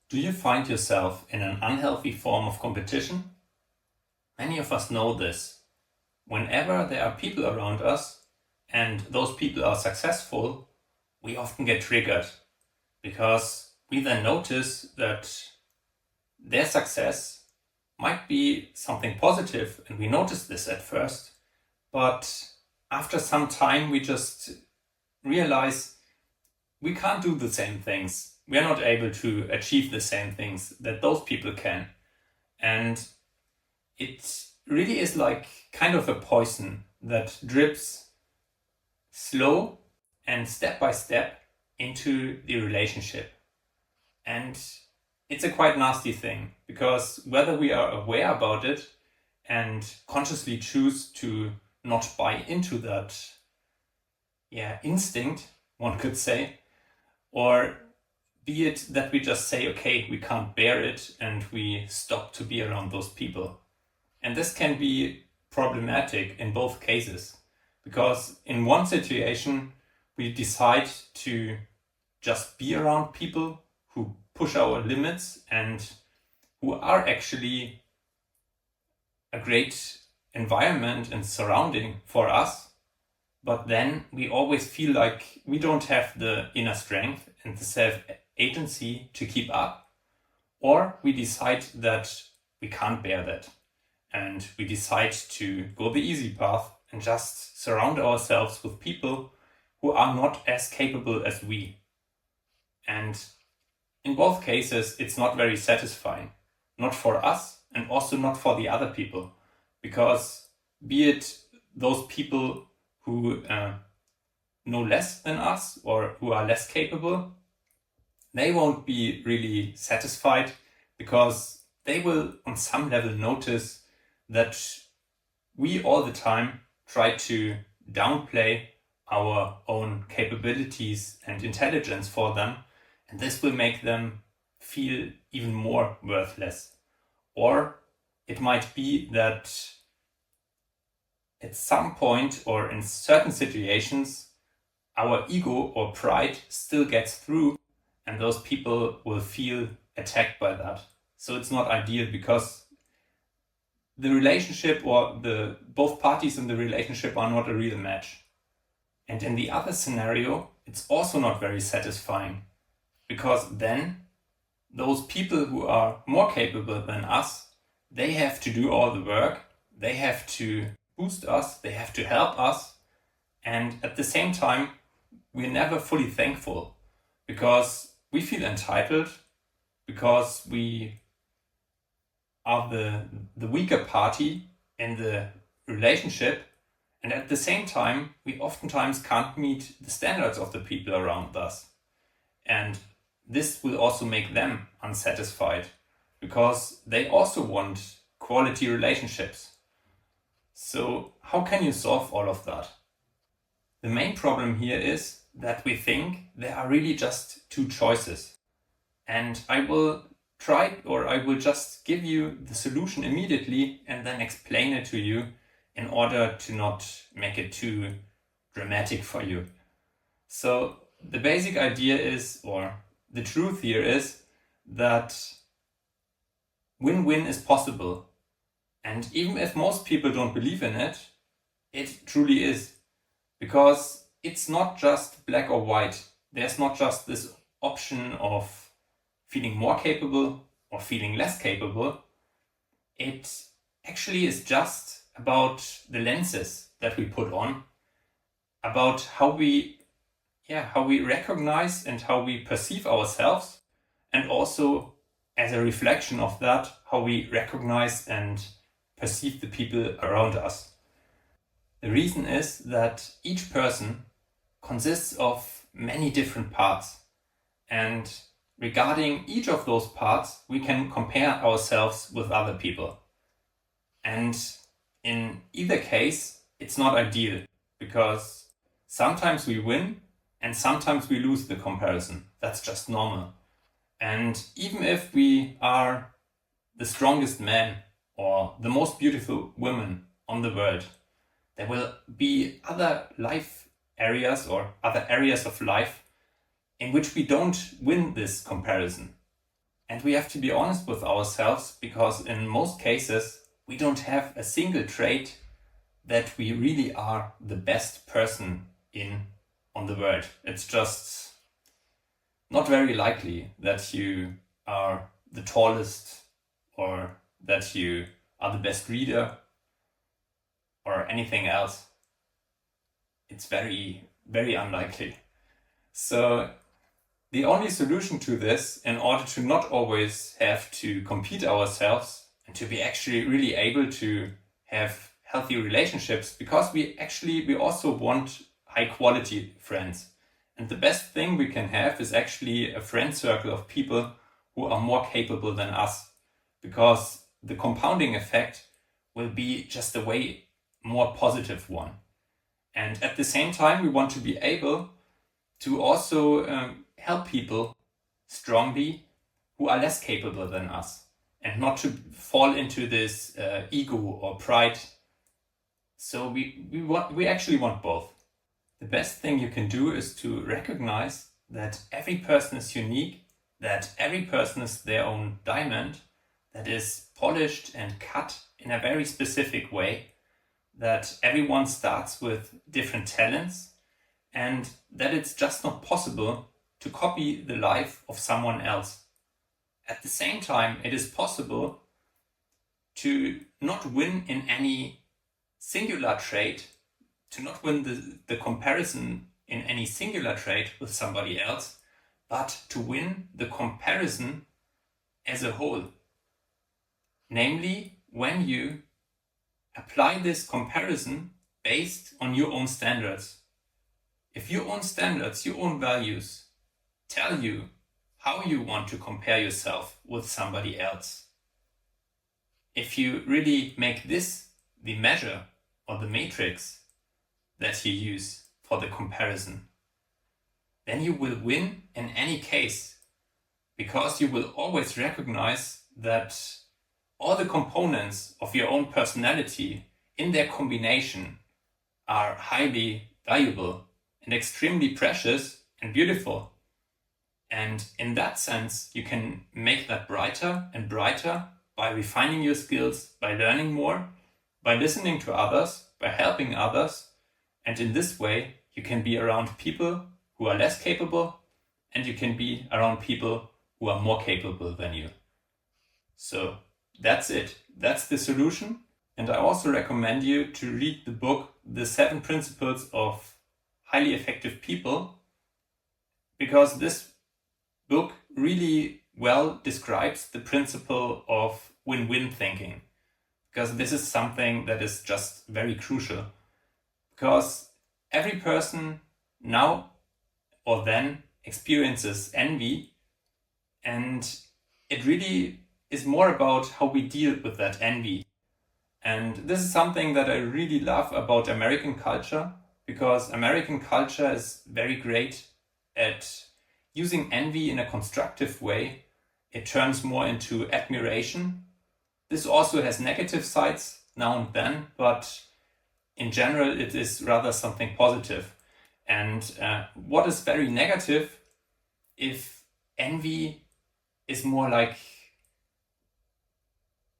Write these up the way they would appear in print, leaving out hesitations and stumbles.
Do you find yourself in an unhealthy form of competition? Many of us know this. Whenever there are people around us and those people are successful, we often get triggered because we then notice that their success might be something positive and we notice this at first, but after some time we just realize we can't do the same things. We are not able to achieve the same things that those people can. And it really is like kind of a poison that drips slow and step by step into the relationship. And it's a quite nasty thing because whether we are aware about it and consciously choose to not buy into that instinct, one could say, or be it that we just say, okay, we can't bear it and we stop to be around those people. And this can be problematic in both cases because in one situation we decide to just be around people who push our limits and who are actually a great environment and surrounding for us. But then we always feel like we don't have the inner strength and the self-agency to keep up. Or we decide that we can't bear that. And we decide to go the easy path and just surround ourselves with people who are not as capable as we. And in both cases, it's not very satisfying. Not for us and also not for the other people. Because be it those people who know less than us or who are less capable, they won't be really satisfied because they will on some level notice that we all the time try to downplay our own capabilities and intelligence for them, and this will make them feel even more worthless. Or it might be that at some point or in certain situations, our ego or pride still gets through and those people will feel attacked by that. So it's not ideal because the relationship or both parties in the relationship are not a real match. And in the other scenario, it's also not very satisfying because then those people who are more capable than us, they have to do all the work, they have to boost us, they have to help us, and at the same time we're never fully thankful because we feel entitled, because we are the weaker party in the relationship, and at the same time we oftentimes can't meet the standards of the people around us. And this will also make them unsatisfied because they also want quality relationships. So how can you solve all of that? The main problem here is that we think there are really just two choices. And I will just give you the solution immediately and then explain it to you in order to not make it too dramatic for you. So the basic idea is, or the truth here is, that win-win is possible. And even if most people don't believe in it, it truly is. Because it's not just black or white. There's not just this option of feeling more capable or feeling less capable. It actually is just about the lenses that we put on, about how we recognize and how we perceive ourselves, and also as a reflection of that, how we recognize and perceive the people around us. The reason is that each person consists of many different parts, and regarding each of those parts we can compare ourselves with other people. And in either case it's not ideal because sometimes we win and sometimes we lose the comparison. That's just normal. And even if we are the strongest man or the most beautiful woman on the world, there will be other life areas or other areas of life in which we don't win this comparison. And we have to be honest with ourselves, because in most cases, we don't have a single trait that we really are the best person in on the world. It's just not very likely that you are the tallest, or that you are the best reader, or anything else. It's very, very unlikely. So the only solution to this, in order to not always have to compete ourselves and to be actually really able to have healthy relationships, because we also want high quality friends. And the best thing we can have is actually a friend circle of people who are more capable than us, because the compounding effect will be just a way more positive one. And at the same time, we want to be able to also help people strongly who are less capable than us, and not to fall into this ego or pride. So we actually want both. The best thing you can do is to recognize that every person is unique, that every person is their own diamond, that is polished and cut in a very specific way, that everyone starts with different talents, and that it's just not possible to copy the life of someone else. At the same time, it is possible to not win in any singular trait, to not win the comparison in any singular trait with somebody else, but to win the comparison as a whole. Namely, when you apply this comparison based on your own standards. If your own standards, your own values tell you how you want to compare yourself with somebody else, if you really make this the measure or the matrix that you use for the comparison, then you will win in any case, because you will always recognize that all the components of your own personality in their combination are highly valuable and extremely precious and beautiful. And in that sense, you can make that brighter and brighter by refining your skills, by learning more, by listening to others, by helping others. And in this way, you can be around people who are less capable, and you can be around people who are more capable than you. So that's it. That's the solution. And I also recommend you to read the book, The 7 Principles of Highly Effective People, because this book really well describes the principle of win-win thinking. Because this is something that is just very crucial. Because every person now or then experiences envy, and it really is more about how we deal with that envy. And this is something that I really love about American culture, because American culture is very great at using envy in a constructive way. It turns more into admiration. This also has negative sides now and then, but in general it is rather something positive. And what is very negative, if envy is more like,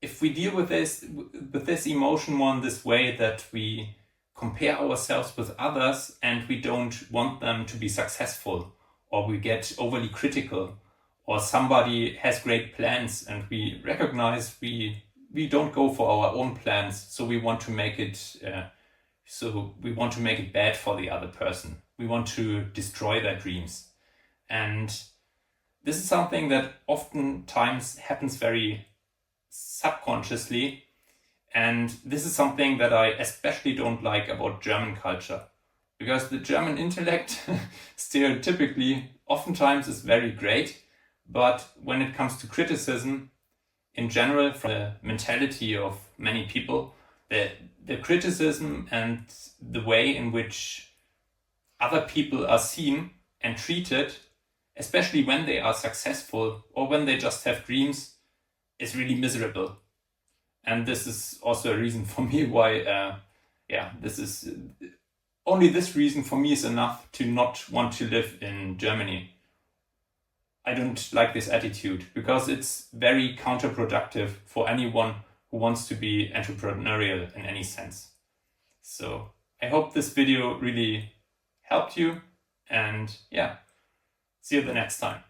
if we deal with this emotion more in this way, that we compare ourselves with others and we don't want them to be successful, or we get overly critical, or somebody has great plans and we recognize we don't go for our own plans, so we want to make it bad for the other person. We want to destroy their dreams. And this is something that oftentimes happens very subconsciously, and this is something that I especially don't like about German culture, because the German intellect stereotypically oftentimes is very great, but when it comes to criticism in general, from the mentality of many people, the criticism and the way in which other people are seen and treated, especially when they are successful or when they just have dreams, is really miserable. And this is also a reason for me why, only this reason for me is enough to not want to live in Germany. I don't like this attitude, because it's very counterproductive for anyone who wants to be entrepreneurial in any sense. So I hope this video really helped you, and yeah, see you the next time.